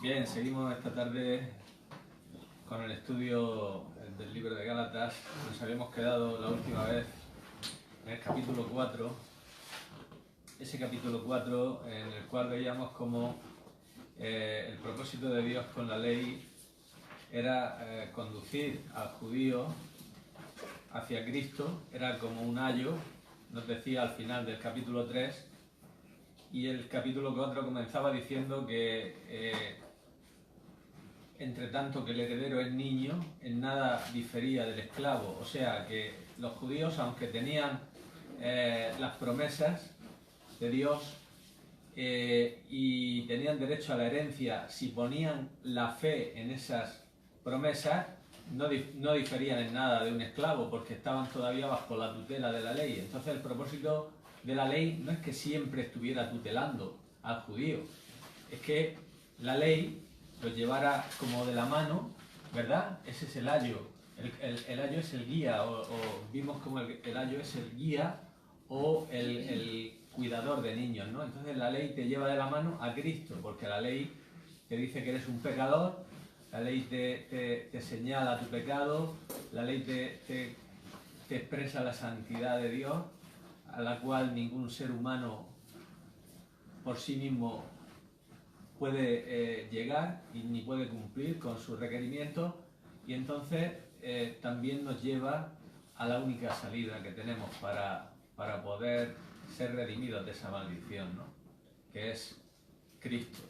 Bien, seguimos esta tarde con el estudio del libro de Gálatas. Nos habíamos quedado la última vez en el capítulo 4, ese capítulo 4 en el cual veíamos cómo el propósito de Dios con la ley era conducir al judío hacia Cristo, era como un ayo, nos decía al final del capítulo 3, y el capítulo 4 comenzaba diciendo que entre tanto que el heredero es niño, en nada difería del esclavo. O sea que los judíos, aunque tenían las promesas de Dios y tenían derecho a la herencia, si ponían la fe en esas promesas, no diferían en nada de un esclavo, porque estaban todavía bajo la tutela de la ley. Entonces el propósito de la ley no es que siempre estuviera tutelando al judío, es que la ley los llevara como de la mano, ¿verdad? Ese es el ayo. El ayo es el guía, o vimos como el ayo es el guía o el cuidador de niños, ¿no? Entonces la ley te lleva de la mano a Cristo, porque la ley te dice que eres un pecador, la ley te señala tu pecado, la ley te expresa la santidad de Dios, a la cual ningún ser humano por sí mismo puede llegar y ni puede cumplir con sus requerimientos, y entonces también nos lleva a la única salida que tenemos para poder ser redimidos de esa maldición, ¿no? Que es Cristo.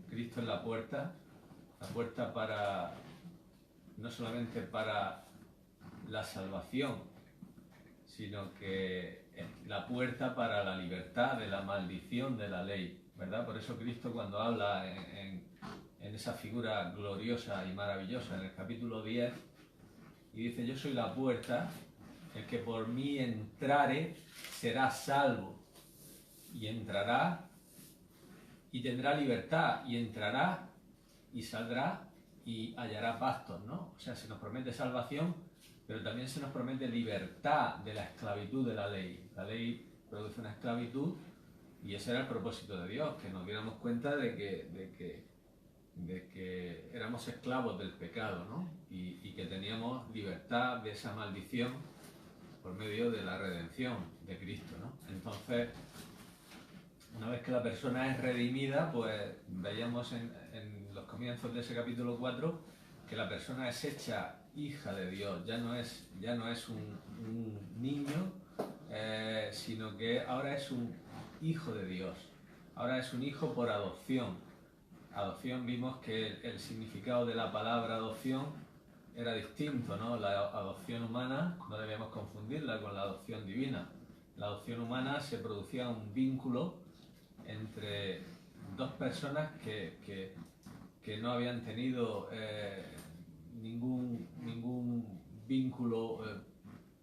Cristo es la puerta para no solamente para la salvación, sino que es la puerta para la libertad de la maldición de la ley, ¿verdad? Por eso Cristo, cuando habla en esa figura gloriosa y maravillosa en el capítulo 10, y dice: yo soy la puerta, el que por mí entrare será salvo, y entrará y tendrá libertad, y entrará y saldrá y hallará pastos, ¿no? O sea, se nos promete salvación, pero también se nos promete libertad de la esclavitud de la ley. La ley produce una esclavitud, y ese era el propósito de Dios, que nos diéramos cuenta de que éramos esclavos del pecado, ¿no? Y que teníamos libertad de esa maldición por medio de la redención de Cristo, ¿no? Entonces, una vez que la persona es redimida, pues veíamos en los comienzos de ese capítulo 4 que la persona es hecha hija de Dios, ya no es un niño, sino que ahora es un hijo de Dios, ahora es un hijo por adopción. Adopción, vimos que el significado de la palabra adopción era distinto, ¿no? La adopción humana no debíamos confundirla con la adopción divina. La adopción humana se producía un vínculo entre dos personas que no habían tenido ningún vínculo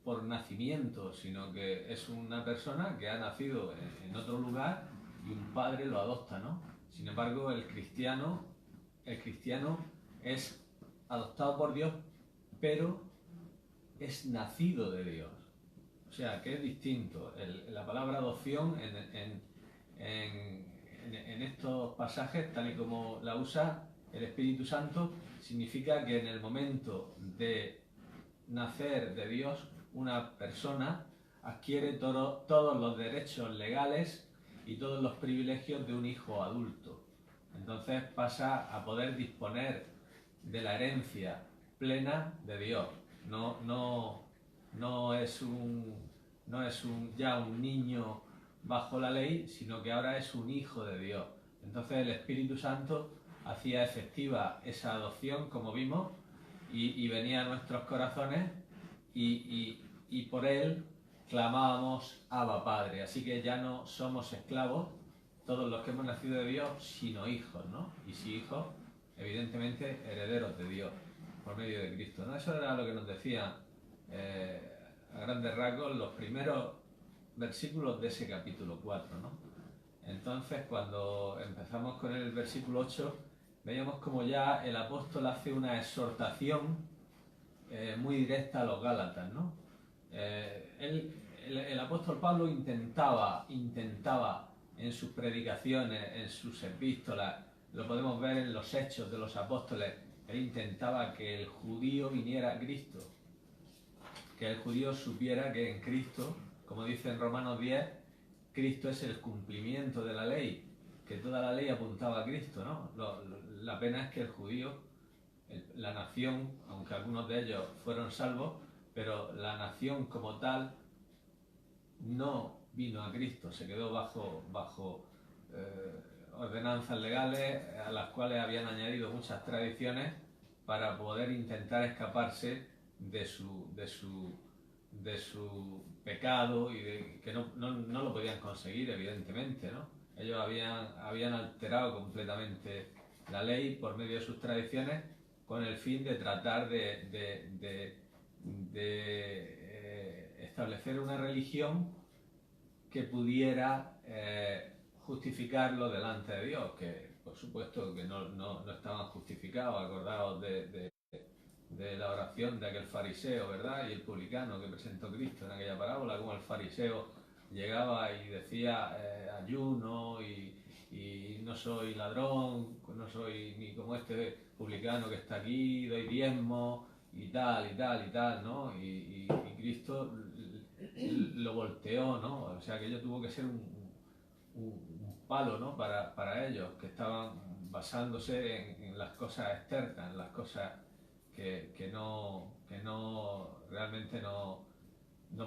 por nacimiento, sino que es una persona que ha nacido en otro lugar y un padre lo adopta, ¿no? Sin embargo, el cristiano es adoptado por Dios, pero es nacido de Dios. O sea, que es distinto. La palabra adopción en estos pasajes, tal y como la usa el Espíritu Santo, significa que en el momento de nacer de Dios, una persona adquiere todos los derechos legales y todos los privilegios de un hijo adulto. Entonces pasa a poder disponer de la herencia plena de Dios. No es ya un niño bajo la ley, sino que ahora es un hijo de Dios. Entonces el Espíritu Santo hacía efectiva esa adopción, como vimos, y venía a nuestros corazones, y por él clamábamos Abba Padre. Así que ya no somos esclavos todos los que hemos nacido de Dios, sino hijos, ¿no? Y si hijos, evidentemente herederos de Dios por medio de Cristo, ¿no? Eso era lo que nos decía a grandes rasgos los primeros versículos de ese capítulo 4, ¿no? Entonces, cuando empezamos con el versículo 8, veíamos como ya el apóstol hace una exhortación muy directa a los Gálatas, ¿no? El apóstol Pablo intentaba en sus predicaciones, en sus epístolas, lo podemos ver en los hechos de los apóstoles. Él intentaba que el judío viniera a Cristo, que el judío supiera que en Cristo, como dice en Romanos 10, Cristo es el cumplimiento de la ley, que toda la ley apuntaba a Cristo, ¿no? La pena es que el judío, la nación, aunque algunos de ellos fueron salvos, pero la nación como tal no vino a Cristo, se quedó bajo ordenanzas legales a las cuales habían añadido muchas tradiciones para poder intentar escaparse de su pecado y que no lo podían conseguir, evidentemente, ¿no? Ellos habían alterado completamente la ley por medio de sus tradiciones con el fin de tratar de establecer una religión que pudiera justificarlo delante de Dios, que por supuesto que no estaban justificados. Acordaos de la oración de aquel fariseo, ¿verdad? Y el publicano que presentó Cristo en aquella parábola, como el fariseo llegaba y decía ayuno y no soy ladrón, no soy ni como este publicano que está aquí, doy diezmo y tal, ¿no? Y Cristo lo volteó, ¿no? O sea, que ello tuvo que ser un palo, ¿no? Para ellos, que estaban basándose en las cosas externas, en las cosas que realmente no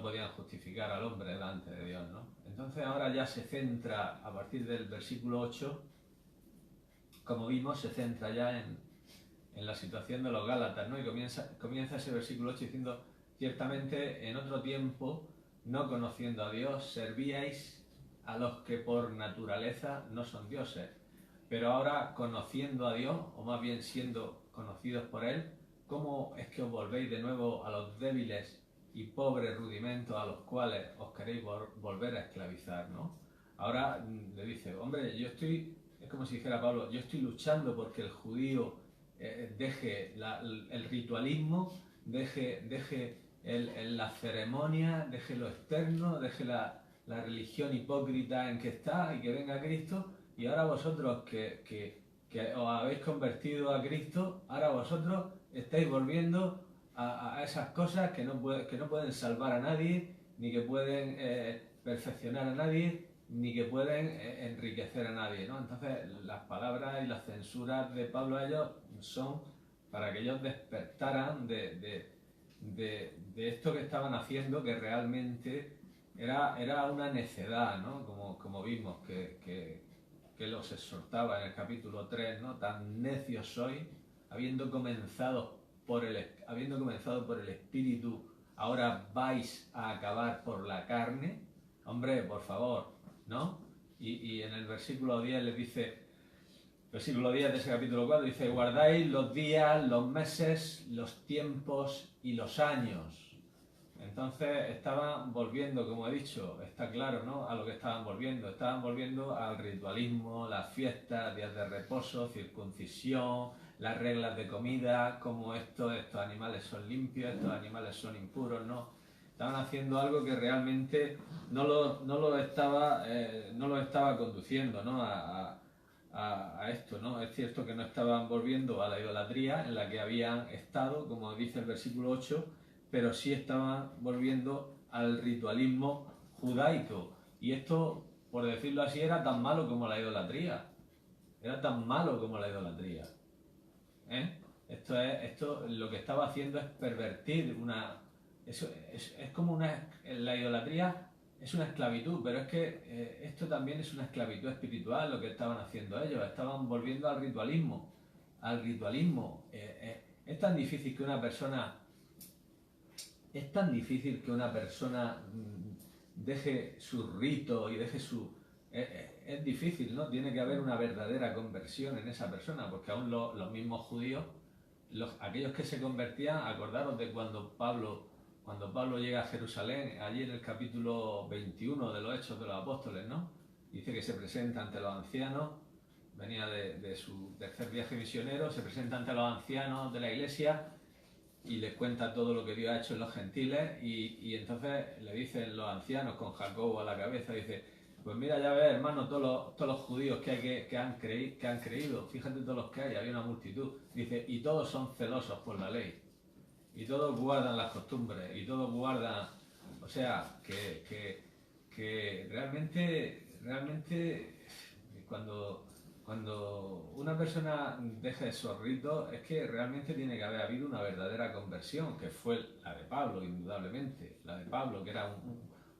podían justificar al hombre delante de Dios, ¿no? Entonces ahora ya se centra, a partir del versículo 8, como vimos, se centra ya en la situación de los Gálatas, ¿no? Y comienza ese versículo 8 diciendo: ciertamente en otro tiempo, no conociendo a Dios, servíais a los que por naturaleza no son dioses, pero ahora conociendo a Dios, o más bien siendo conocidos por Él, ¿cómo es que os volvéis de nuevo a los débiles y pobres rudimentos a los cuales os queréis volver a esclavizar, ¿no? Ahora le dice: hombre, es como si dijera Pablo, yo estoy luchando porque el judío deje el ritualismo, deje la ceremonia, deje lo externo, deje la religión hipócrita en que está y que venga Cristo. Y ahora vosotros que os habéis convertido a Cristo, ahora vosotros estáis volviendo a esas cosas que no pueden salvar a nadie, ni que pueden perfeccionar a nadie, ni que pueden enriquecer a nadie, ¿no? Entonces las palabras y las censuras de Pablo a ellos son para que ellos despertaran de esto que estaban haciendo, que realmente era una necedad, ¿no? Como vimos que los exhortaba en el capítulo 3, ¿no? Tan necios sois, habiendo comenzado por el Espíritu, ahora vais a acabar por la carne. Hombre, por favor, ¿no? Y en el versículo 10 les dice, versículo 10 de ese capítulo 4, dice: guardáis los días, los meses, los tiempos y los años. Entonces estaban volviendo, como he dicho, está claro, ¿no? A lo que estaban volviendo al ritualismo, las fiestas, días de reposo, circuncisión, las reglas de comida, como estos animales son limpios, estos animales son impuros, ¿no? Estaban haciendo algo que realmente no lo estaba conduciendo, ¿no? a esto, ¿no? Es cierto que no estaban volviendo a la idolatría en la que habían estado, como dice el versículo 8, pero sí estaban volviendo al ritualismo judaico. Y esto, por decirlo así, era tan malo como la idolatría. Era tan malo como la idolatría. Esto lo que estaba haciendo es pervertir la idolatría es una esclavitud, pero es que esto también es una esclavitud espiritual lo que estaban haciendo ellos. Estaban volviendo al ritualismo. Es tan difícil que una persona deje su rito y deje su... Es difícil, ¿no? Tiene que haber una verdadera conversión en esa persona, porque aún los mismos judíos, aquellos que se convertían, acordaros de cuando Pablo llega a Jerusalén, allí en el capítulo 21 de los Hechos de los Apóstoles, ¿no? Dice que se presenta ante los ancianos, venía de su tercer viaje misionero, se presenta ante los ancianos de la iglesia y les cuenta todo lo que Dios ha hecho en los gentiles, y entonces le dicen los ancianos, con Jacobo a la cabeza, dice: Pues mira, ya ves, hermano, todos los judíos que han creído, fíjate todos los que hay, había una multitud. Dice, y todos son celosos por la ley, y todos guardan las costumbres, y todos guardan, o sea, que realmente, cuando una persona deja esos ritos, es que realmente tiene que haber habido una verdadera conversión, que fue la de Pablo, indudablemente, la de Pablo, que era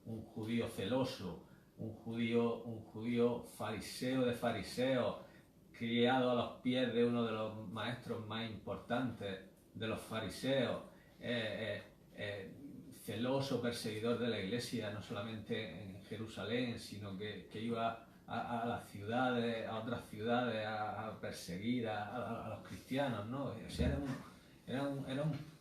un judío celoso, un judío fariseo de fariseos, criado a los pies de uno de los maestros más importantes de los fariseos, eh, celoso, perseguidor de la iglesia, no solamente en Jerusalén, sino que iba a las ciudades, a otras ciudades, a perseguir a los cristianos, ¿no? O sea, era un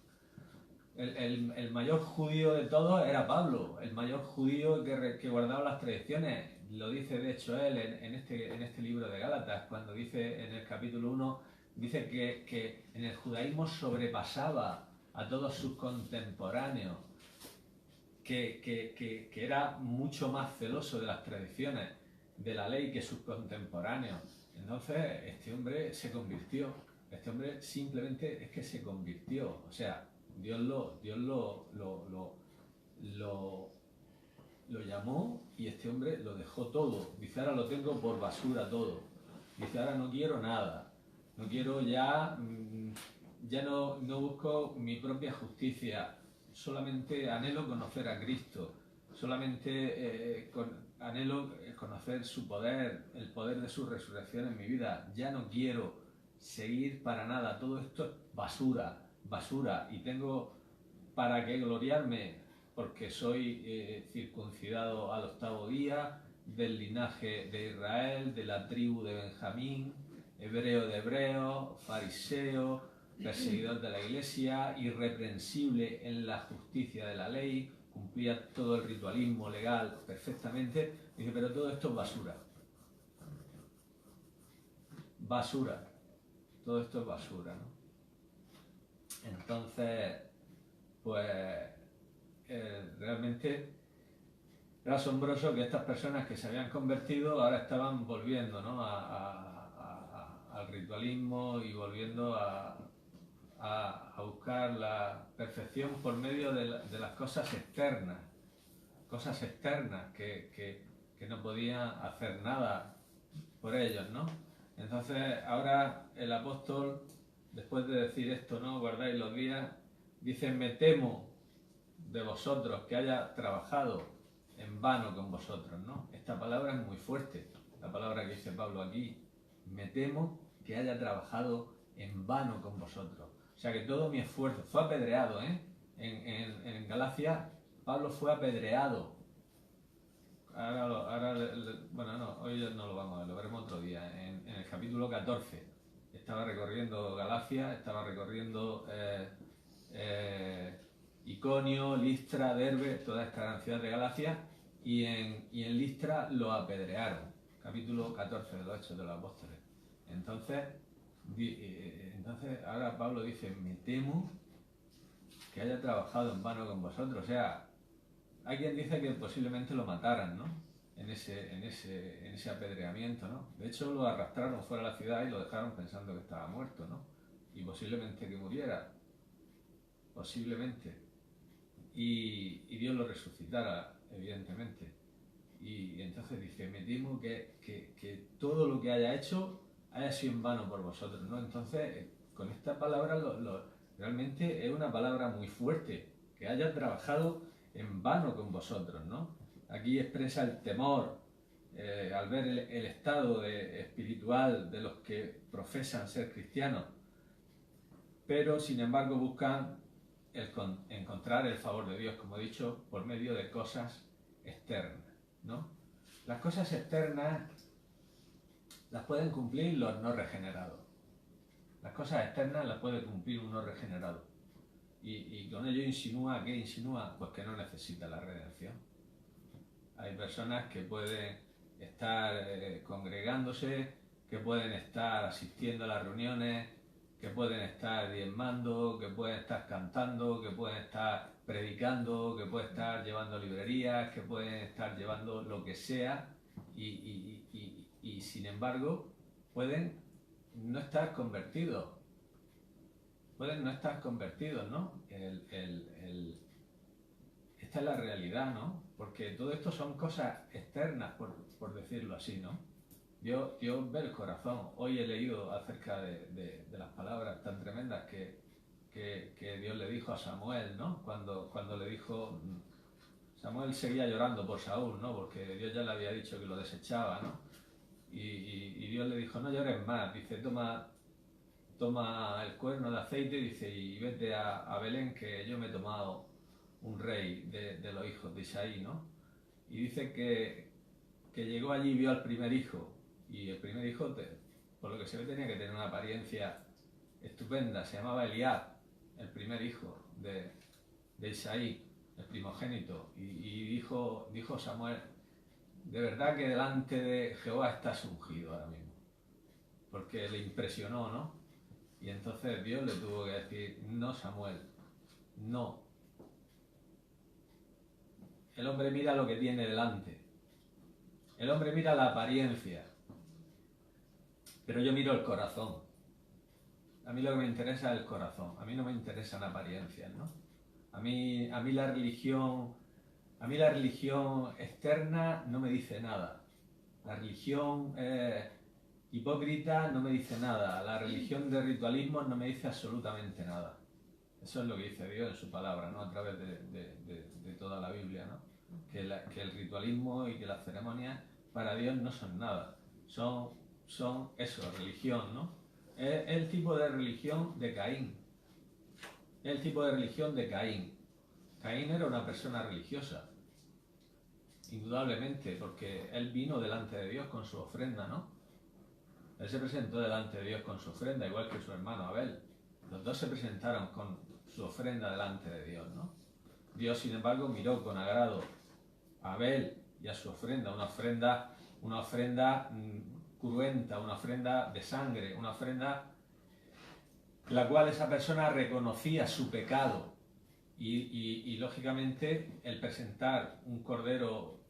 el mayor judío de todos era Pablo, el mayor judío que guardaba las tradiciones. Lo dice de hecho él en este libro de Gálatas, cuando dice en el capítulo 1, dice que en el judaísmo sobrepasaba a todos sus contemporáneos, que era mucho más celoso de las tradiciones, de la ley que sus contemporáneos. Entonces este hombre se convirtió, este hombre simplemente es que se convirtió, o sea, Dios lo llamó y este hombre lo dejó todo. Dice, ahora lo tengo por basura todo. Dice, ahora no quiero nada. No quiero ya, ya no busco mi propia justicia. Solamente anhelo conocer a Cristo. Solamente anhelo conocer su poder, el poder de su resurrección en mi vida. Ya no quiero seguir para nada. Todo esto es basura. Basura, y tengo para qué gloriarme porque soy circuncidado al 8º día, del linaje de Israel, de la tribu de Benjamín, hebreo de hebreos, fariseo, perseguidor de la iglesia, irreprensible en la justicia de la ley, cumplía todo el ritualismo legal perfectamente. Dice, pero todo esto es basura. Basura. Todo esto es basura, ¿no? Entonces, pues realmente era asombroso que estas personas que se habían convertido ahora estaban volviendo, ¿no? al ritualismo y volviendo a buscar la perfección por medio de las cosas externas que no podían hacer nada por ellos, ¿no? Entonces ahora el apóstol, después de decir esto, ¿no? Guardáis los días, dice, me temo de vosotros que haya trabajado en vano con vosotros, ¿no? Esta palabra es muy fuerte, la palabra que dice Pablo aquí, me temo que haya trabajado en vano con vosotros. O sea que todo mi esfuerzo fue apedreado, ¿eh? En Galacia Pablo fue apedreado. Bueno, no, hoy no lo vamos a ver, lo veremos otro día. En el capítulo 14 estaba recorriendo Galacia, estaba recorriendo Iconio, Listra, Derbe, toda esta gran ciudad de Galacia, y en Listra lo apedrearon. Capítulo 14 de los Hechos de los Apóstoles. Entonces ahora Pablo dice, me temo que haya trabajado en vano con vosotros. O sea, hay quien dice que posiblemente lo mataran, ¿no? En ese apedreamiento, ¿no? De hecho, lo arrastraron fuera de la ciudad y lo dejaron pensando que estaba muerto, ¿no? Y posiblemente que muriera. Posiblemente. Y Dios lo resucitara, evidentemente. Y entonces dice, me temo que todo lo que haya hecho haya sido en vano por vosotros, ¿no? Entonces, con esta palabra realmente es una palabra muy fuerte, que haya trabajado en vano con vosotros, ¿no? Aquí expresa el temor al ver el estado espiritual de los que profesan ser cristianos, pero sin embargo buscan encontrar el favor de Dios, como he dicho, por medio de cosas externas, ¿no? Las cosas externas las pueden cumplir los no regenerados. Las cosas externas las puede cumplir un no regenerado. Y con ello insinúa, ¿qué insinúa? Pues que no necesita la redención. Hay personas que pueden estar congregándose, que pueden estar asistiendo a las reuniones, que pueden estar diezmando, que pueden estar cantando, que pueden estar predicando, que pueden estar llevando librerías, que pueden estar llevando lo que sea, y sin embargo pueden no estar convertidos. Pueden no estar convertidos, ¿no? Esta es la realidad, ¿no? Porque todo esto son cosas externas, por decirlo así, ¿no? Dios ve el corazón. Hoy he leído acerca de las palabras tan tremendas que Dios le dijo a Samuel, ¿no? Cuando le dijo... Samuel seguía llorando por Saúl, ¿no? Porque Dios ya le había dicho que lo desechaba, ¿no? Y Dios le dijo, no llores más. Dice, toma el cuerno de aceite, dice, y vete a Belén, que yo me he tomado un rey de los hijos de Isaí, ¿no? Y dice que llegó allí y vio al primer hijo. Y el primer hijo, por lo que se ve, tenía que tener una apariencia estupenda. Se llamaba Eliab, el primer hijo de Isaí, el primogénito. Y dijo Samuel, de verdad que delante de Jehová estás ungido ahora mismo. Porque le impresionó, ¿no? Y entonces Dios le tuvo que decir, no, Samuel, no. El hombre mira lo que tiene delante. El hombre mira la apariencia. Pero yo miro el corazón. A mí lo que me interesa es el corazón. A mí no me interesan apariencias, ¿no? A mí la religión externa no me dice nada. La religión hipócrita no me dice nada. La religión de ritualismo no me dice absolutamente nada. Eso es lo que dice Dios en su palabra, ¿no? A través de toda la Biblia, ¿no? Que el ritualismo y que las ceremonias para Dios no son nada. Son eso, religión, ¿no? Es el tipo de religión de Caín. Es el tipo de religión de Caín. Caín era una persona religiosa, indudablemente, porque él vino delante de Dios con su ofrenda, ¿no? Él se presentó delante de Dios con su ofrenda, igual que su hermano Abel. Los dos se presentaron con su ofrenda delante de Dios, ¿no? Dios, sin embargo, miró con agrado a Abel y a su ofrenda, una ofrenda cruenta, una ofrenda de sangre, una ofrenda en la cual esa persona reconocía su pecado y lógicamente el presentar un cordero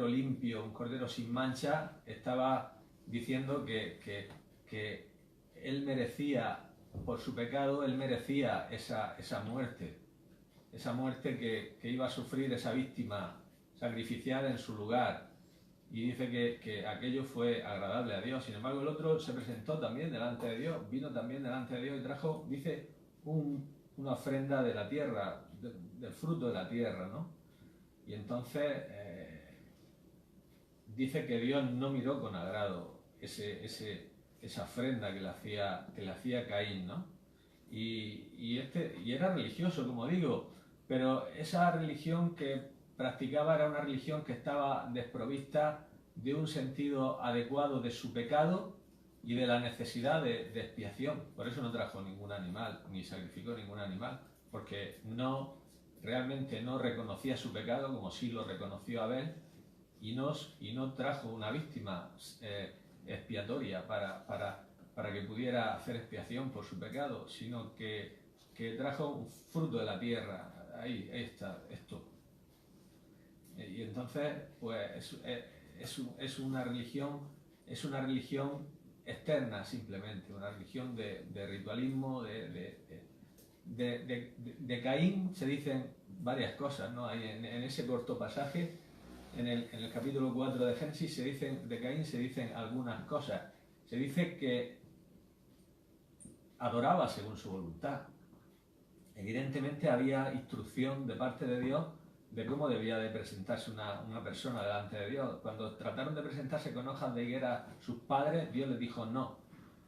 limpio, un cordero sin mancha, estaba diciendo que él merecía, por su pecado, él merecía esa muerte que iba a sufrir esa víctima sacrificial en su lugar. Y dice que aquello fue agradable a Dios. Sin embargo, el otro se presentó también delante de Dios, vino también delante de Dios y trajo, dice, una ofrenda de la tierra, del fruto de la tierra, ¿no? Y entonces dice que Dios no miró con agrado esa ofrenda que le hacía Caín, ¿no? Y era religioso, como digo, pero esa religión que practicaba era una religión que estaba desprovista de un sentido adecuado de su pecado y de la necesidad de expiación. Por eso no trajo ningún animal, ni sacrificó ningún animal, porque realmente no reconocía su pecado como sí lo reconoció Abel, y no trajo una víctima expiatoria para que pudiera hacer expiación por su pecado, sino que trajo un fruto de la tierra. Ahí está esto. Y entonces, pues es una religión externa simplemente, una religión de ritualismo, de Caín se dicen varias cosas, ¿no? Ahí en ese corto pasaje, en el capítulo 4 de Génesis, de Caín se dicen algunas cosas. Se dice que adoraba según su voluntad. Evidentemente había instrucción de parte de Dios de cómo debía de presentarse una persona delante de Dios. Cuando trataron de presentarse con hojas de higuera sus padres, Dios les dijo no,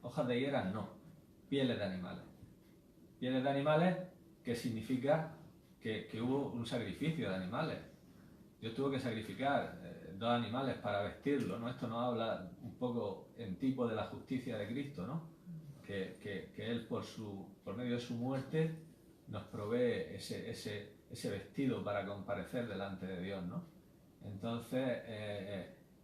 hojas de higuera no, pieles de animales. Pieles de animales, que significa que hubo un sacrificio de animales. Dios tuvo que sacrificar 2 animales para vestirlo, ¿no? Esto nos habla un poco en tipo de la justicia de Cristo, ¿no? Que Él por medio de su muerte nos provee ese vestido para comparecer delante de Dios, ¿no? Entonces,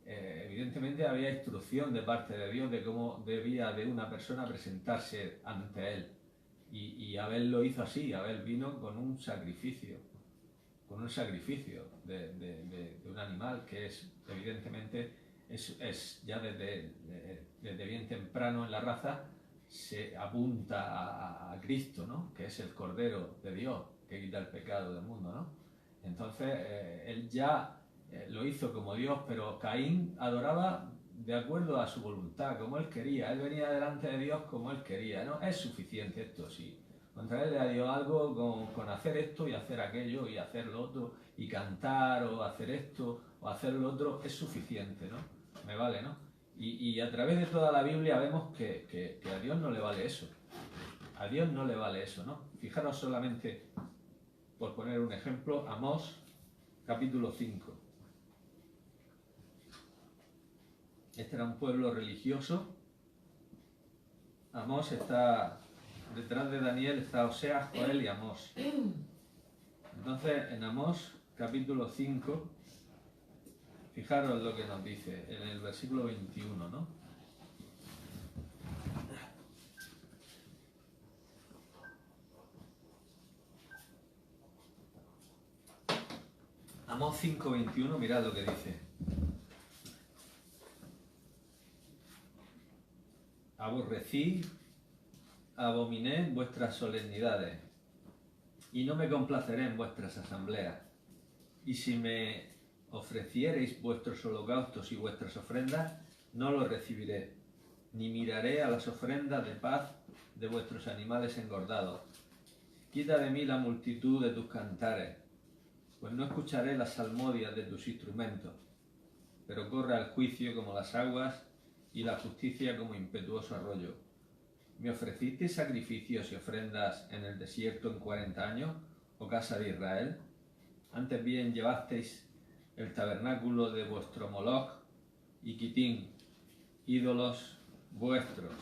evidentemente había instrucción de parte de Dios de cómo debía de una persona presentarse ante Él. Y Abel lo hizo así, Abel vino con un sacrificio. con un sacrificio de un animal que es, evidentemente, es ya desde bien temprano en la raza, se apunta a Cristo, ¿no? Que es el Cordero de Dios que quita el pecado del mundo, ¿no? Entonces, él ya lo hizo como Dios, pero Caín adoraba de acuerdo a su voluntad, como él quería. Él venía delante de Dios como él quería, ¿no? Es suficiente esto, sí. Contraerle a Dios algo con hacer esto y hacer aquello y hacer lo otro, y cantar o hacer esto o hacer lo otro, es suficiente, ¿no? Me vale, ¿no? Y a través de toda la Biblia vemos que a Dios no le vale eso. A Dios no le vale eso, ¿no? Fijaros solamente, por poner un ejemplo, Amós, capítulo 5. Este era un pueblo religioso. Amós está, detrás de Daniel está Oseas, Joel y Amós. Entonces, en Amós, capítulo 5, fijaros lo que nos dice en el versículo 21, ¿no? Amós 5:21, mirad lo que dice. Aborrecí, abominé vuestras solemnidades, y no me complaceré en vuestras asambleas. Y si me ofreciereis vuestros holocaustos y vuestras ofrendas, no los recibiré, ni miraré a las ofrendas de paz de vuestros animales engordados. Quita de mí la multitud de tus cantares, pues no escucharé las salmodias de tus instrumentos, pero corre al juicio como las aguas y la justicia como impetuoso arroyo. ¿Me ofrecisteis sacrificios y ofrendas en el desierto en 40 años, oh casa de Israel? Antes bien llevasteis el tabernáculo de vuestro Moloch y Quitín, ídolos vuestros,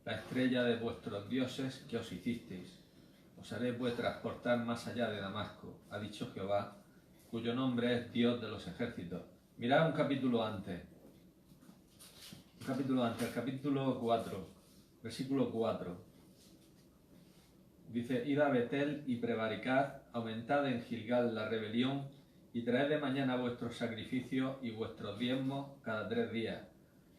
la estrella de vuestros dioses que os hicisteis. Os haré pues transportar más allá de Damasco, ha dicho Jehová, cuyo nombre es Dios de los ejércitos. Mirad un capítulo antes, el capítulo 4, versículo 4. Dice, id a Betel y prevaricad, aumentad en Gilgal la rebelión, y traed de mañana vuestros sacrificios y vuestros diezmos cada 3 días,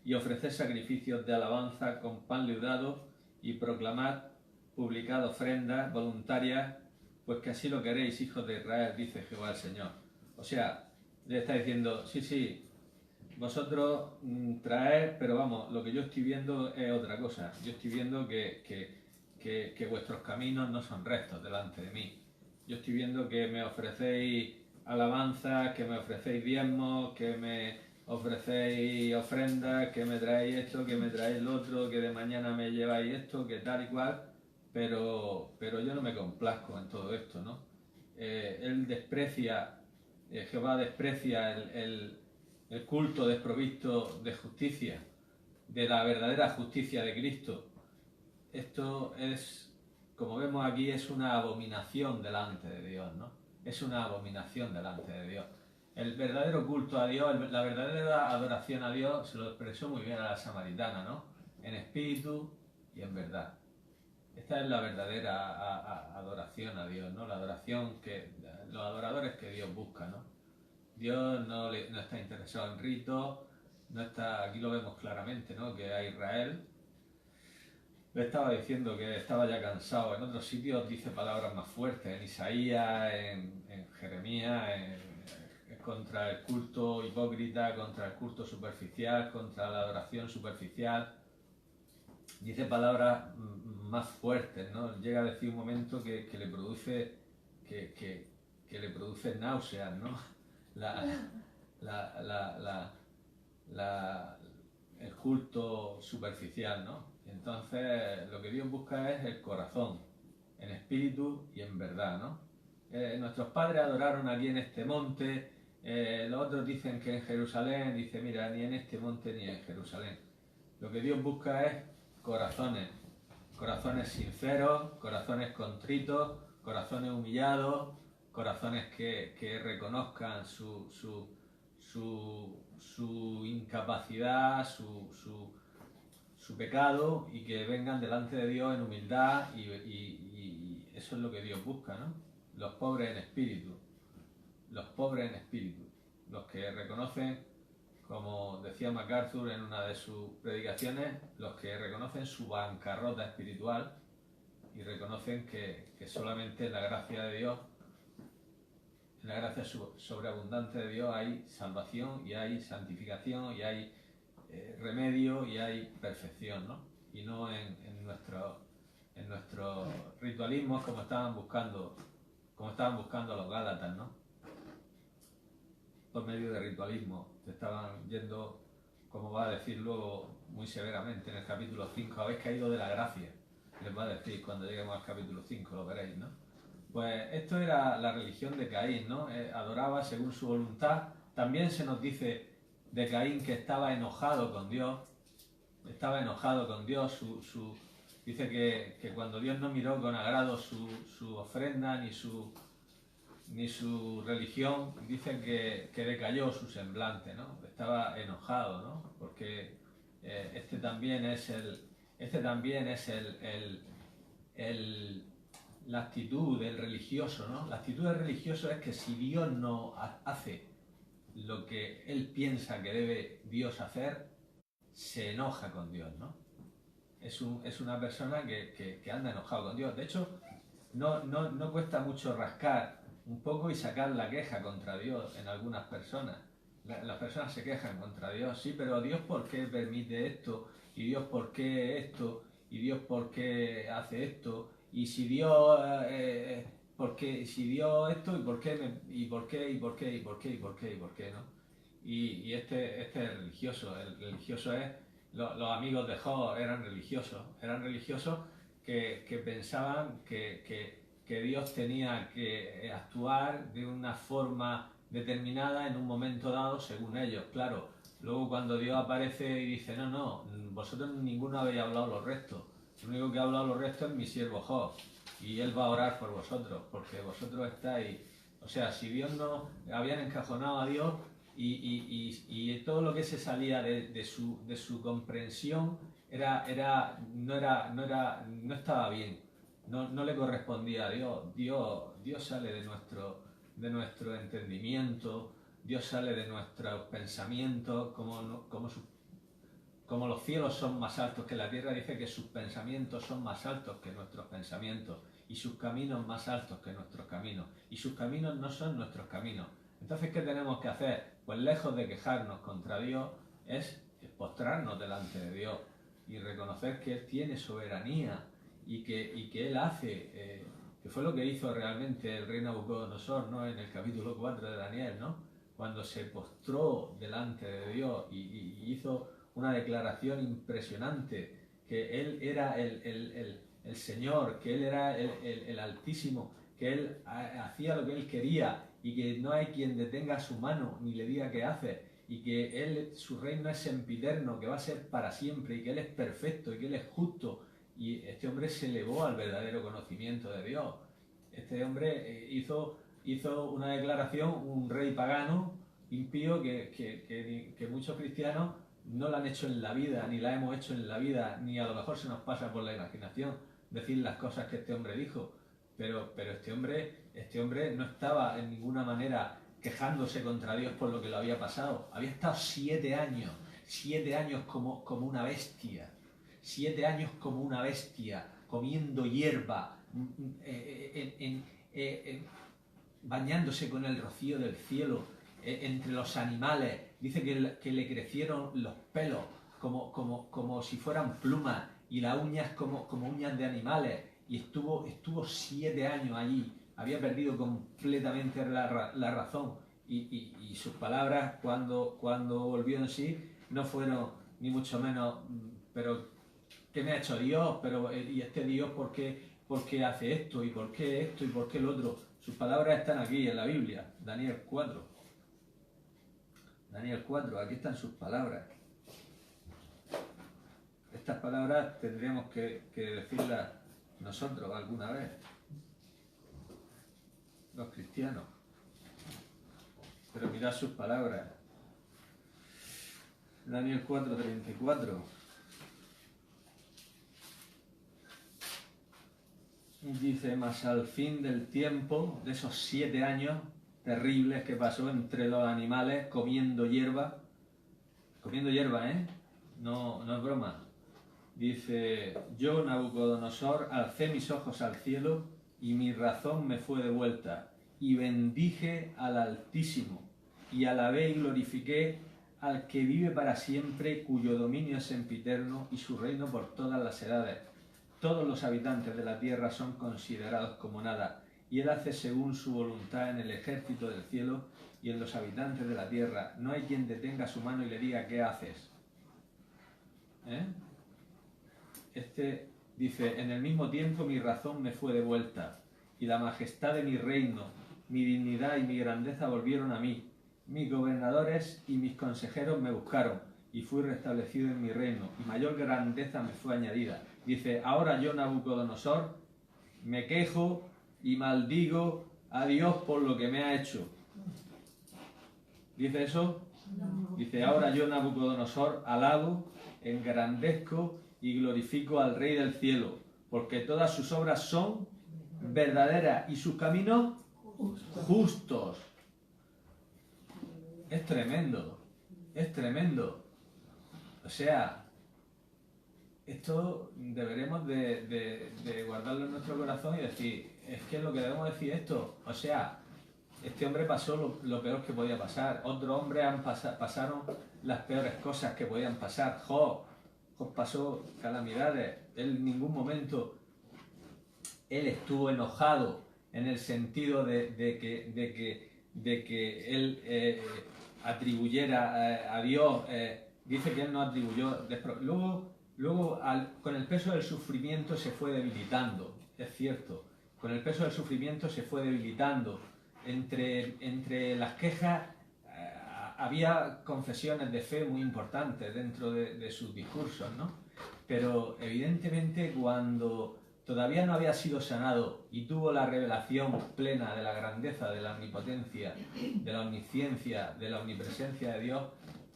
y ofreced sacrificios de alabanza con pan leudado, y proclamad, publicad ofrendas voluntarias, pues que así lo queréis, hijos de Israel, dice Jehová el Señor. O sea, le está diciendo, sí, vosotros traed, pero vamos, lo que yo estoy viendo es otra cosa. Yo estoy viendo que vuestros caminos no son rectos delante de mí. Yo estoy viendo que me ofrecéis alabanzas, que me ofrecéis diezmos, que me ofrecéis ofrendas, que me traéis esto, que me traéis lo otro, que de mañana me lleváis esto, que tal y cual, pero yo no me complazco en todo esto, ¿no? Él desprecia, Jehová desprecia el culto desprovisto de justicia, de la verdadera justicia de Cristo. Esto es, como vemos aquí, es una abominación delante de Dios, ¿no? Es una abominación delante de Dios. El verdadero culto a Dios, la verdadera adoración a Dios, se lo expresó muy bien a la samaritana, ¿no? En espíritu y en verdad. Esta es la verdadera adoración a Dios, ¿no? La adoración que los adoradores que Dios busca, ¿no? Dios no está interesado en ritos, no está, aquí lo vemos claramente, ¿no? Que a Israel le estaba diciendo que estaba ya cansado. En otros sitios dice palabras más fuertes, en Isaías, en Jeremías, contra el culto hipócrita, contra el culto superficial, contra la adoración superficial. Dice palabras más fuertes, ¿no? Llega a decir un momento que le produce que le produce náuseas, ¿no? El culto superficial, ¿no? Entonces, lo que Dios busca es el corazón, en espíritu y en verdad, ¿no? Nuestros padres adoraron aquí en este monte, los otros dicen que en Jerusalén, dice, mira, ni en este monte ni en Jerusalén. Lo que Dios busca es corazones sinceros, corazones contritos, corazones humillados, corazones que reconozcan su incapacidad, su pecado, y que vengan delante de Dios en humildad, y eso es lo que Dios busca, ¿no? Los pobres en espíritu. los pobres en espíritu, los que reconocen, como decía MacArthur en una de sus predicaciones, los que reconocen su bancarrota espiritual y reconocen que solamente en la gracia de Dios, en la gracia sobreabundante de Dios hay salvación y hay santificación y hay remedio y hay perfección, ¿no? Y no en nuestros ritualismos como estaban buscando los Gálatas, ¿no? Por medio de ritualismo se estaban yendo, como va a decir luego muy severamente en el capítulo 5, habéis caído de la gracia, les va a decir cuando lleguemos al capítulo 5, lo veréis, ¿no? Pues esto era la religión de Caín, ¿no? Adoraba según su voluntad. También se nos dice de Caín que estaba enojado con Dios, dice que cuando Dios no miró con agrado su ofrenda ni su religión, dice que decayó su semblante, ¿no? Estaba enojado, ¿no? Porque este también es la actitud del religioso, ¿no? La actitud del religioso es que si Dios no hace lo que él piensa que debe Dios hacer, se enoja con Dios, ¿no? Es una persona que anda enojado con Dios. De hecho, no cuesta mucho rascar un poco y sacar la queja contra Dios en algunas personas. Las personas se quejan contra Dios, sí, pero Dios ¿por qué permite esto? ¿Y Dios por qué esto? ¿Y Dios por qué hace esto? Y si Dios, si Dios esto, ¿y por qué? ¿Y por qué? ¿Y por qué? ¿Y por qué? ¿Y por qué? ¿Y por qué? ¿No? Y este es el religioso es, los amigos de Job eran religiosos que pensaban que Dios tenía que actuar de una forma determinada en un momento dado según ellos, claro. Luego cuando Dios aparece y dice, no, vosotros ninguno habéis hablado lo recto, el único que ha hablado lo recto es mi siervo Job, y él va a orar por vosotros, porque vosotros estáis, o sea, si Dios no, habían encajonado a Dios y todo lo que se salía de su comprensión no estaba bien, no le correspondía a Dios. Dios sale de nuestro entendimiento, Dios sale de nuestros pensamientos, como los cielos son más altos que la tierra, dice que sus pensamientos son más altos que nuestros pensamientos y sus caminos más altos que nuestros caminos y sus caminos no son nuestros caminos. Entonces, ¿qué tenemos que hacer? Pues lejos de quejarnos contra Dios es postrarnos delante de Dios y reconocer que Él tiene soberanía y que Él hace, que fue lo que hizo realmente el rey Nabucodonosor, ¿no? En el capítulo 4 de Daniel, ¿no? Cuando se postró delante de Dios y hizo una declaración impresionante, que Él era el Señor, que Él era el Altísimo, que Él hacía lo que Él quería y que no hay quien detenga su mano ni le diga qué hace, y que su reino es sempiterno, que va a ser para siempre, y que Él es perfecto y que Él es justo. Y este hombre se elevó al verdadero conocimiento de Dios. Este hombre hizo una declaración, un rey pagano, impío, que muchos cristianos no la han hecho en la vida, ni la hemos hecho en la vida, ni a lo mejor se nos pasa por la imaginación decir las cosas que este hombre dijo. Pero este hombre no estaba en ninguna manera quejándose contra Dios por lo que le había pasado. Había estado 7 años como una bestia, 7 años como una bestia, comiendo hierba, bañándose con el rocío del cielo, entre los animales. Dice que le crecieron los pelos como si fueran plumas y las uñas como uñas de animales. Y estuvo 7 años allí, había perdido completamente la razón y sus palabras cuando volvió en sí no fueron ni mucho menos, pero ¿qué me ha hecho Dios? ¿Y este Dios por qué hace esto? ¿Y por qué esto? ¿Y por qué el otro? Sus palabras están aquí en la Biblia, Daniel 4. Daniel 4, aquí están sus palabras. Estas palabras tendríamos que decirlas nosotros alguna vez, los cristianos. Pero mirad sus palabras. Daniel 4:34. Dice, mas al fin del tiempo, de esos 7 años, terribles que pasó entre los animales comiendo hierba, no, no es broma. Dice, yo, Nabucodonosor, alcé mis ojos al cielo y mi razón me fue devuelta, y bendije al Altísimo, y alabé y glorifiqué al que vive para siempre, cuyo dominio es sempiterno y su reino por todas las edades. Todos los habitantes de la tierra son considerados como nada, y él hace según su voluntad en el ejército del cielo y en los habitantes de la tierra. No hay quien detenga su mano y le diga, ¿qué haces? Este dice, en el mismo tiempo mi razón me fue devuelta, y la majestad de mi reino, mi dignidad y mi grandeza volvieron a mí. Mis gobernadores y mis consejeros me buscaron, y fui restablecido en mi reino, y mayor grandeza me fue añadida. Dice, ahora yo, Nabucodonosor, me quejo y maldigo a Dios por lo que me ha hecho. ¿Dice eso? No. Dice, ahora yo, Nabucodonosor, alabo, engrandezco y glorifico al Rey del cielo, porque todas sus obras son verdaderas y sus caminos justos. Es tremendo, es tremendo. O sea, esto deberemos de guardarlo en nuestro corazón y decir, es que es lo que debemos decir esto. O sea, este hombre pasó lo peor que podía pasar. Otros hombres pasaron las peores cosas que podían pasar. Job pasó calamidades. Él en ningún momento él estuvo enojado en el sentido de que él atribuyera a Dios. Dice que él no atribuyó. Luego con el peso del sufrimiento se fue debilitando. Es cierto. Con el peso del sufrimiento se fue debilitando. Entre las quejas había confesiones de fe muy importantes dentro de sus discursos, ¿no? Pero evidentemente cuando todavía no había sido sanado y tuvo la revelación plena de la grandeza, de la omnipotencia, de la omnisciencia, de la omnipresencia de Dios,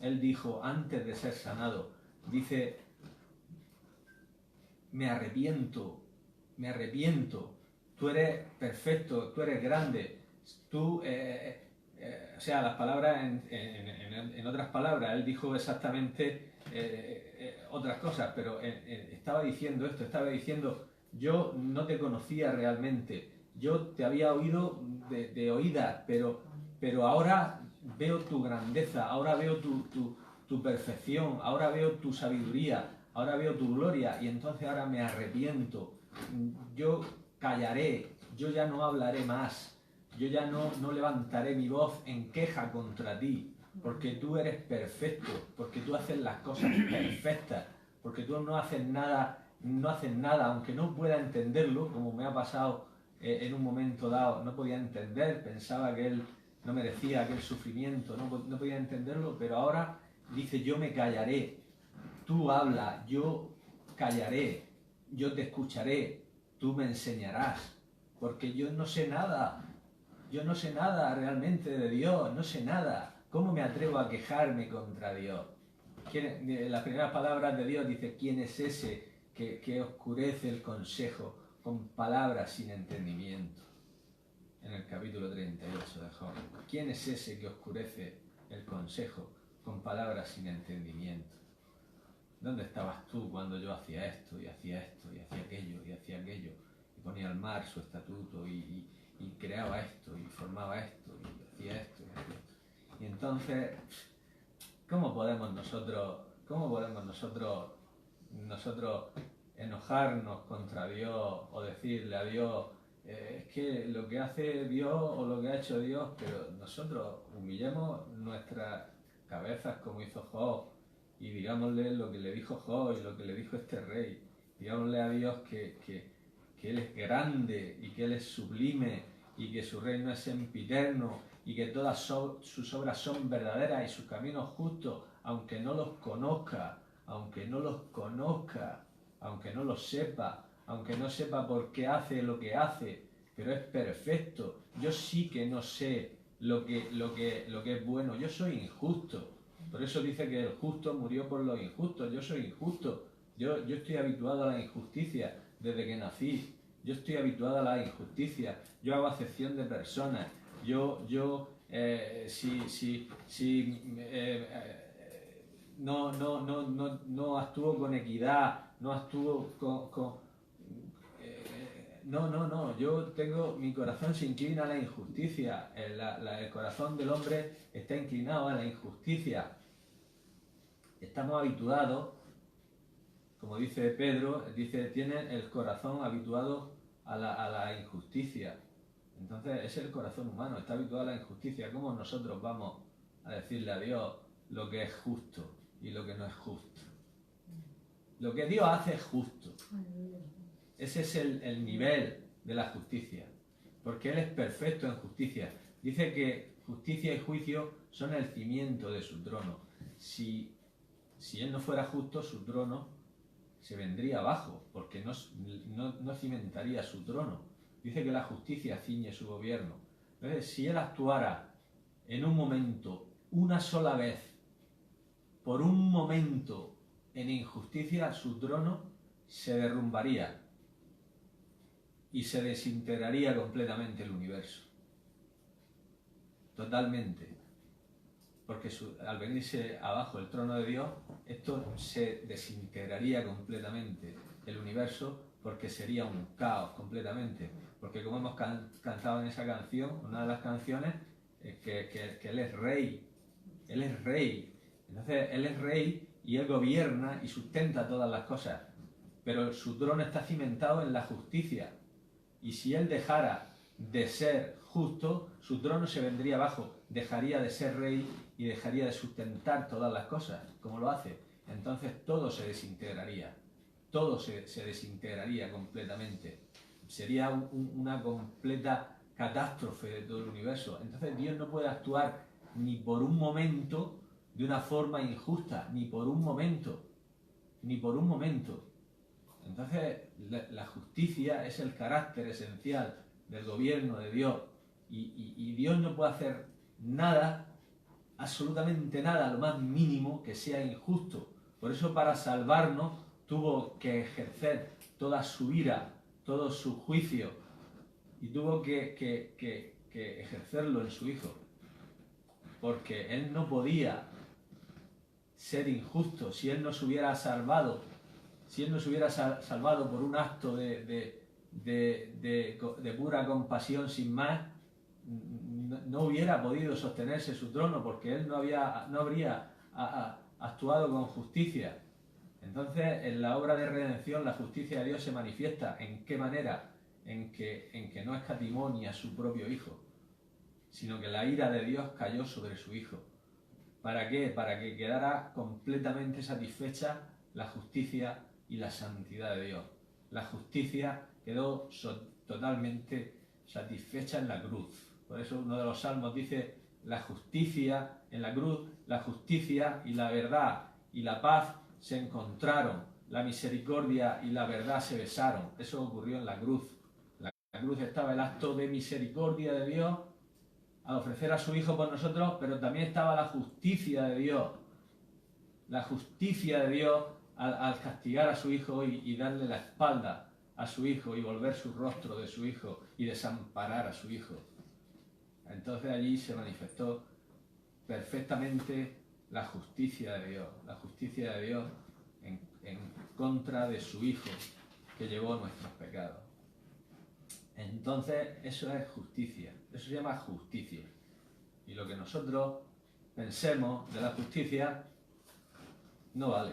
él dijo, antes de ser sanado, dice, me arrepiento, tú eres perfecto, tú eres grande, tú... o sea, las palabras, en otras palabras, él dijo exactamente otras cosas, pero estaba diciendo esto, estaba diciendo, yo no te conocía realmente, yo te había oído de oídas, pero ahora veo tu grandeza, ahora veo tu perfección, ahora veo tu sabiduría, ahora veo tu gloria, y entonces ahora me arrepiento, yo callaré, yo ya no hablaré más. Yo ya no levantaré mi voz en queja contra ti, porque tú eres perfecto, porque tú haces las cosas perfectas, porque tú no haces nada, aunque no pueda entenderlo, como me ha pasado en un momento dado, no podía entender, pensaba que él no merecía aquel sufrimiento, no podía entenderlo, pero ahora dice, yo me callaré, tú habla, yo callaré, yo te escucharé, tú me enseñarás, porque yo no sé nada. Yo no sé nada realmente de Dios, no sé nada. ¿Cómo me atrevo a quejarme contra Dios? Las primeras palabras de Dios dice, ¿quién es ese que oscurece el consejo con palabras sin entendimiento? En el capítulo 38 de Job. ¿Quién es ese que oscurece el consejo con palabras sin entendimiento? ¿Dónde estabas tú cuando yo hacía esto, y hacía esto, y hacía aquello, y hacía aquello? Y ponía al mar su estatuto, y creaba esto, y formaba esto, y hacía esto, y hacía esto. Y entonces, ¿cómo podemos nosotros enojarnos contra Dios o decirle a Dios, es que lo que hace Dios o lo que ha hecho Dios, pero nosotros humillemos nuestras cabezas como hizo Job y digámosle lo que le dijo Job y lo que le dijo este rey, digámosle a Dios que Él es grande y que Él es sublime y que su reino es sempiterno y que todas sus obras son verdaderas y sus caminos justos, aunque no los conozca, aunque no los sepa, aunque no sepa por qué hace lo que hace, pero es perfecto. Yo sí que no sé lo que es bueno, yo soy injusto. Por eso dice que el justo murió por los injustos. Yo soy injusto, yo estoy habituado a la injusticia desde que nací. Yo estoy habituado a la injusticia, yo hago acepción de personas, no actúo con equidad, no actúo no, yo tengo, mi corazón se inclina a la injusticia, el corazón del hombre está inclinado a la injusticia. Estamos habituados, como dice Pedro, dice, tienen el corazón habituado a la injusticia. Entonces es el corazón humano, está habituado a la injusticia. ¿Cómo nosotros vamos a decirle a Dios lo que es justo y lo que no es justo? Lo que Dios hace es justo. Ese es el nivel de la justicia, porque Él es perfecto en justicia. Dice que justicia y juicio son el cimiento de su trono. Si Él no fuera justo, su trono se vendría abajo, porque no cimentaría su trono. Dice que la justicia ciñe su gobierno. Entonces, si Él actuara en un momento, una sola vez, por un momento en injusticia, su trono se derrumbaría y se desintegraría completamente el universo. Totalmente. Porque al venirse abajo el trono de Dios, esto se desintegraría completamente el universo, porque sería un caos completamente. Porque como hemos cantado en esa canción, una de las canciones, que Él es rey. Él es rey. Entonces Él es rey y Él gobierna y sustenta todas las cosas. Pero su trono está cimentado en la justicia. Y si Él dejara de ser justo, su trono se vendría abajo, dejaría de ser rey y dejaría de sustentar todas las cosas, como lo hace. Entonces todo se desintegraría, todo se desintegraría completamente. Sería una completa catástrofe de todo el universo. Entonces Dios no puede actuar ni por un momento de una forma injusta, ni por un momento, ni por un momento. Entonces, la justicia es el carácter esencial del gobierno de Dios y Dios no puede hacer nada, absolutamente nada, lo más mínimo que sea injusto. Por eso, para salvarnos, tuvo que ejercer toda su ira, todo su juicio y tuvo que ejercerlo en su Hijo, porque Él no podía ser injusto. Si Él nos hubiera salvado, si Él nos hubiera salvado por un acto de pura compasión sin más, no hubiera podido sostenerse su trono, porque Él no habría actuado con justicia. Entonces, en la obra de redención, la justicia de Dios se manifiesta. ¿En qué manera? En que no escatimó ni a su propio Hijo, sino que la ira de Dios cayó sobre su Hijo. ¿Para qué? Para que quedara completamente satisfecha la justicia y la santidad de Dios. La justicia quedó totalmente satisfecha en la cruz. Por eso uno de los salmos dice, la justicia en la cruz, la justicia y la verdad y la paz se encontraron, la misericordia y la verdad se besaron. Eso ocurrió en la cruz. En la cruz estaba el acto de misericordia de Dios al ofrecer a su Hijo por nosotros, pero también estaba la justicia de Dios. La justicia de Dios al castigar a su Hijo y darle la espalda a su Hijo y volver su rostro de su Hijo y desamparar a su Hijo. Entonces allí se manifestó perfectamente la justicia de Dios en contra de su Hijo que llevó nuestros pecados. Entonces eso es justicia, eso se llama justicia. Y lo que nosotros pensemos de la justicia no vale.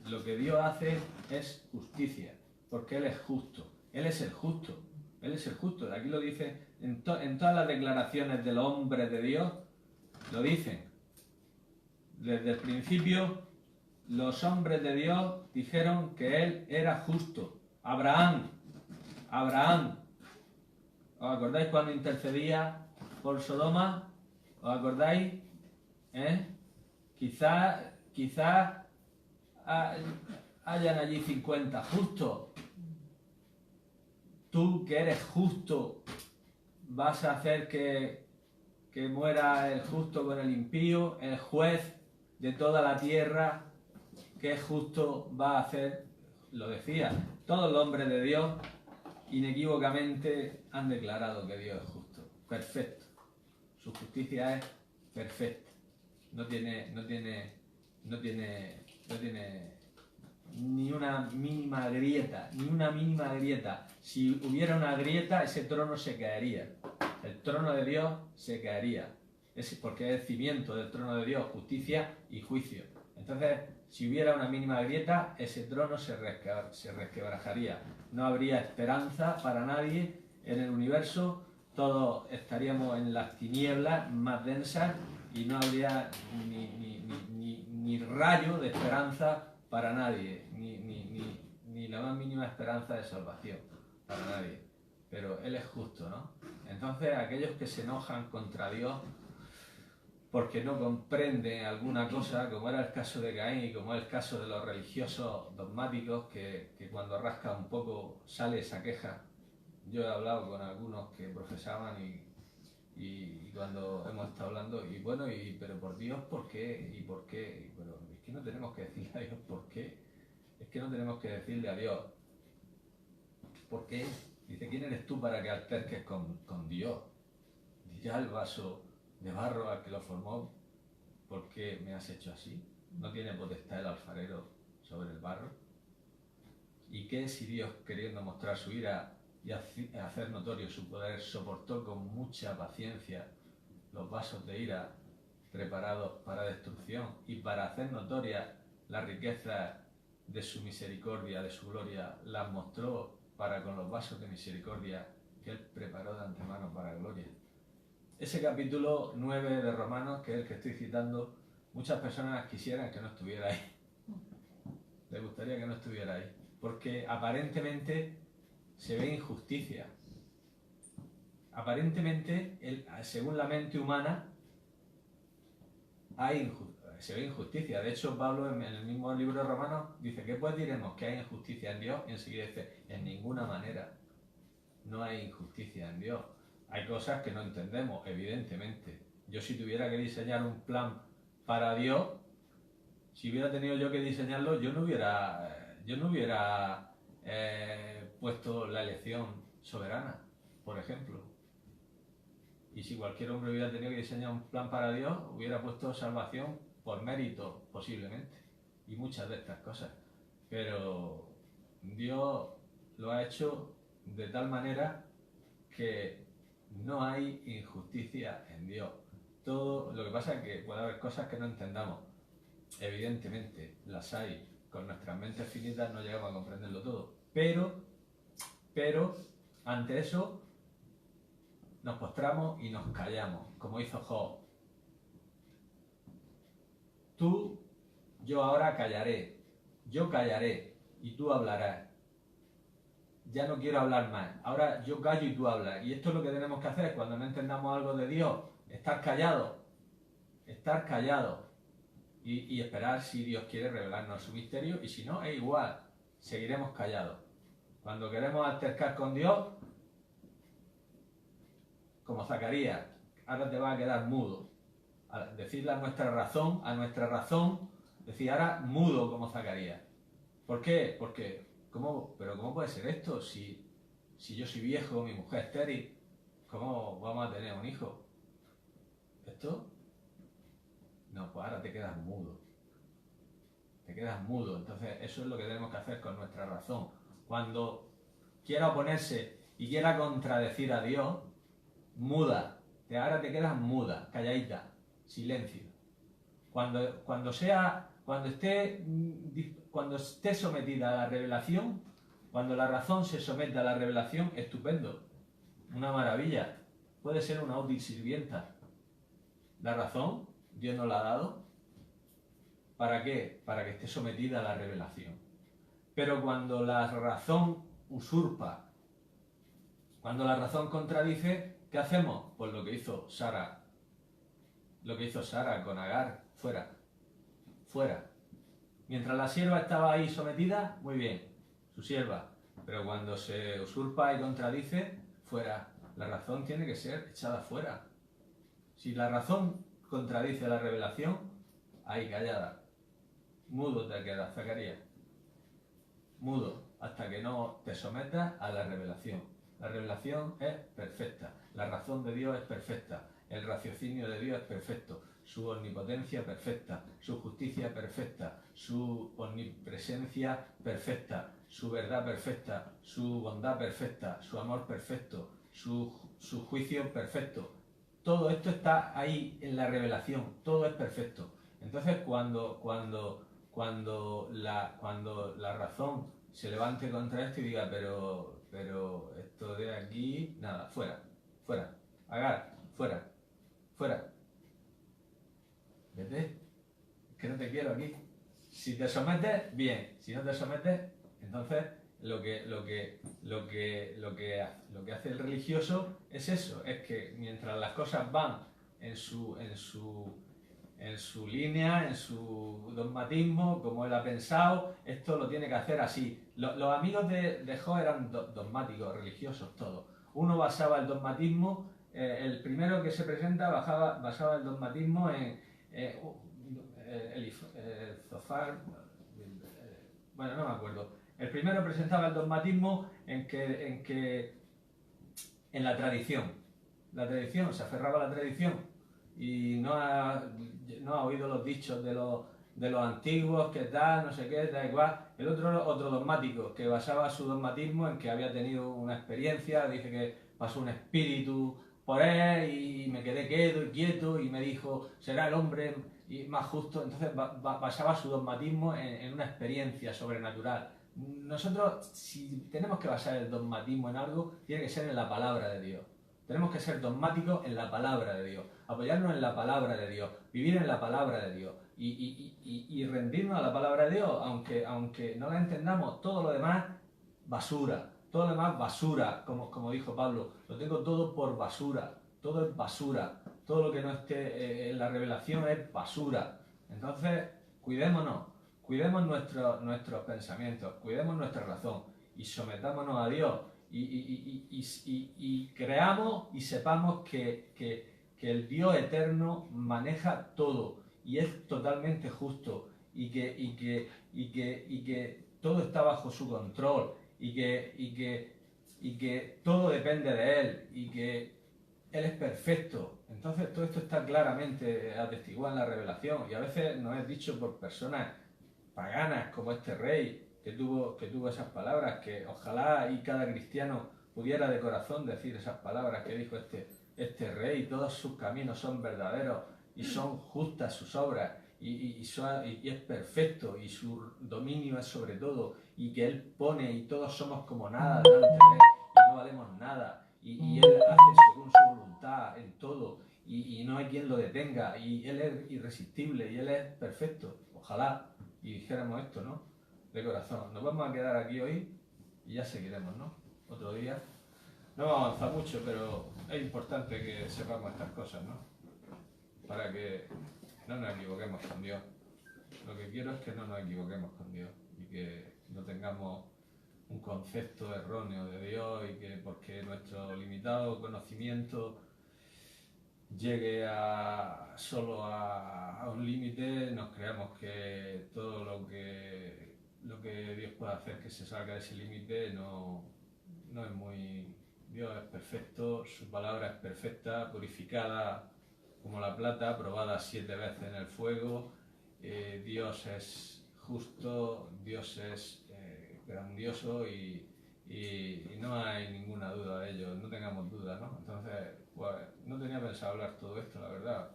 Lo que Dios hace es justicia, porque Él es justo, Él es el justo, Él es el justo. Aquí lo dice en todas las declaraciones de los hombres de Dios, lo dicen. Desde el principio, los hombres de Dios dijeron que Él era justo. Abraham, ¿os acordáis cuando intercedía por Sodoma? ¿Os acordáis? Quizás hayan allí 50 justos. Tú que eres justo, vas a hacer que muera el justo con el impío, el juez de toda la tierra, que es justo, va a hacer, lo decía, todos los hombres de Dios inequívocamente han declarado que Dios es justo, perfecto. Su justicia es perfecta. No tiene ni una mínima grieta, ni una mínima grieta. Si hubiera una grieta, ese trono se caería. El trono de Dios se caería. Porque es el cimiento del trono de Dios, justicia y juicio. Entonces, si hubiera una mínima grieta, ese trono se resquebrajaría. No habría esperanza para nadie en el universo. Todos estaríamos en las tinieblas más densas y no habría ni rayo de esperanza para nadie, ni la más mínima esperanza de salvación para nadie. Pero Él es justo, ¿no? Entonces, aquellos que se enojan contra Dios porque no comprenden alguna cosa, como era el caso de Caín y como es el caso de los religiosos dogmáticos, que cuando rasca un poco sale esa queja. Yo he hablado con algunos que profesaban y cuando hemos estado hablando, y bueno, pero por Dios, ¿por qué? ¿Y por qué? Pero es que no tenemos que decirle a Dios por qué. Es que no tenemos que decirle a Dios por qué. Dice, ¿quién eres tú para que alterques con Dios? Dirá el vaso de barro al que lo formó, ¿por qué me has hecho así? ¿No tiene potestad el alfarero sobre el barro? ¿Y qué si Dios, queriendo mostrar su ira y hacer notorio su poder, soportó con mucha paciencia los vasos de ira preparados para destrucción y para hacer notoria la riqueza de su misericordia, de su gloria, las mostró para con los vasos de misericordia que Él preparó de antemano para gloria? Ese capítulo 9 de Romanos, que es el que estoy citando, muchas personas quisieran que no estuviera ahí. Les gustaría que no estuviera ahí. Porque aparentemente se ve injusticia. Aparentemente, según la mente humana, se ve injusticia. De hecho, Pablo en el mismo libro de Romanos dice, ¿qué pues diremos? ¿Que hay injusticia en Dios? Y enseguida dice, en ninguna manera no hay injusticia en Dios. Hay cosas que no entendemos, evidentemente. Yo si tuviera que diseñar un plan para Dios, si hubiera tenido yo que diseñarlo, yo no hubiera puesto la elección soberana, por ejemplo. Y si cualquier hombre hubiera tenido que diseñar un plan para Dios, hubiera puesto salvación por mérito, posiblemente. Y muchas de estas cosas. Pero Dios lo ha hecho de tal manera que no hay injusticia en Dios. Todo lo que pasa es que puede haber cosas que no entendamos. Evidentemente, las hay. Con nuestras mentes finitas no llegamos a comprenderlo todo. Pero, ante eso, nos postramos y nos callamos, como hizo Job. Yo ahora callaré. Yo callaré y tú hablarás. Ya no quiero hablar más. Ahora yo callo y tú hablas. Y esto es lo que tenemos que hacer cuando no entendamos algo de Dios. Estar callado. Estar callado. Y esperar si Dios quiere revelarnos su misterio. Y si no, es igual. Seguiremos callados. Cuando queremos altercar con Dios, como Zacarías, ahora te vas a quedar mudo. Al decirle a nuestra razón, decir ahora mudo como Zacarías. ¿Por qué? Porque ¿cómo puede ser esto? Si yo soy viejo, mi mujer es estéril, ¿cómo vamos a tener un hijo? ¿Esto? No, pues ahora te quedas mudo. Te quedas mudo. Entonces, eso es lo que tenemos que hacer con nuestra razón. Cuando quiera oponerse y quiera contradecir a Dios, muda. Ahora te quedas muda, calladita, silencio. Cuando esté sometida a la revelación, cuando la razón se somete a la revelación, estupendo, una maravilla, puede ser una útil sirvienta. La razón, Dios nos la ha dado, ¿para qué? Para que esté sometida a la revelación. Pero cuando la razón usurpa, cuando la razón contradice, ¿qué hacemos? Pues lo que hizo Sara con Agar, fuera. Mientras la sierva estaba ahí sometida, muy bien, su sierva. Pero cuando se usurpa y contradice, fuera. La razón tiene que ser echada fuera. Si la razón contradice la revelación, ahí callada. Mudo te quedas, Zacarías. Mudo, hasta que no te sometas a la revelación. La revelación es perfecta. La razón de Dios es perfecta. El raciocinio de Dios es perfecto, su omnipotencia perfecta, su justicia perfecta, su omnipresencia perfecta, su verdad perfecta, su bondad perfecta, su amor perfecto, su juicio perfecto. Todo esto está ahí en la revelación, todo es perfecto. Entonces cuando la razón se levante contra esto y diga, pero esto de aquí, nada, fuera, fuera, Agar, fuera, fuera, vete, que no te quiero aquí. Si te sometes, bien, si no te sometes, entonces lo que hace el religioso es eso, es que mientras las cosas van en su línea, en su dogmatismo, como él ha pensado, esto lo tiene que hacer así. Los amigos de Job eran dogmáticos, religiosos, todos. Uno basaba el dogmatismo, el primero que se presenta basaba el dogmatismo en Zofar, bueno, no me acuerdo. El primero presentaba el dogmatismo en la tradición. La tradición, se aferraba a la tradición y no ha oído los dichos de los antiguos, que tal, no sé qué, da igual. El otro dogmático, que basaba su dogmatismo en que había tenido una experiencia, dice que pasó un espíritu por él y me quedé quieto y me dijo, será el hombre más justo. Entonces basaba su dogmatismo en una experiencia sobrenatural. Nosotros, si tenemos que basar el dogmatismo en algo, tiene que ser en la palabra de Dios. Tenemos que ser dogmáticos en la palabra de Dios, apoyarnos en la palabra de Dios, vivir en la palabra de Dios y rendirnos a la palabra de Dios, aunque no la entendamos. Todo lo demás, basura. Todo lo demás, basura, como dijo Pablo. Lo tengo todo por basura. Todo es basura. Todo lo que no esté en la revelación es basura. Entonces, cuidémonos. Cuidemos nuestros pensamientos, cuidemos nuestra razón y sometámonos a Dios y creamos y sepamos que el Dios eterno maneja todo y es totalmente justo y que todo está bajo su control y que todo depende de Él y que Él es perfecto. Entonces todo esto está claramente atestiguado en la revelación y a veces nos es dicho por personas paganas como este rey que tuvo esas palabras, que ojalá y cada cristiano pudiera de corazón decir esas palabras que dijo este rey. Todos sus caminos son verdaderos y son justas sus obras y es perfecto y su dominio es sobre todo y que él pone y todos somos como nada delante de él y no valemos nada y él hace según su voluntad en todo y no hay quien lo detenga y él es irresistible y él es perfecto. Ojalá y dijéramos esto, ¿no? De corazón. Nos vamos a quedar aquí hoy y ya seguiremos, ¿no? Otro día. No vamos a avanzar mucho, pero es importante que sepamos estas cosas, ¿no? Para que no nos equivoquemos con Dios. Lo que quiero es que no nos equivoquemos con Dios y que no tengamos un concepto erróneo de Dios y que porque nuestro limitado conocimiento llegue solo a un límite, nos creamos que todo lo que Dios puede hacer que se salga de ese límite no es muy... Dios es perfecto, su palabra es perfecta, purificada como la plata, probada 7 veces en el fuego. Dios es justo, Dios es grandioso y no hay ninguna duda de ello, no tengamos duda, ¿no? Entonces, pues, no tenía pensado hablar todo esto, la verdad.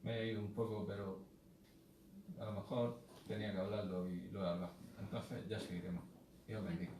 Me he ido un poco, pero a lo mejor tenía que hablarlo y lo he hablado. Entonces, ya seguiremos. Dios bendiga.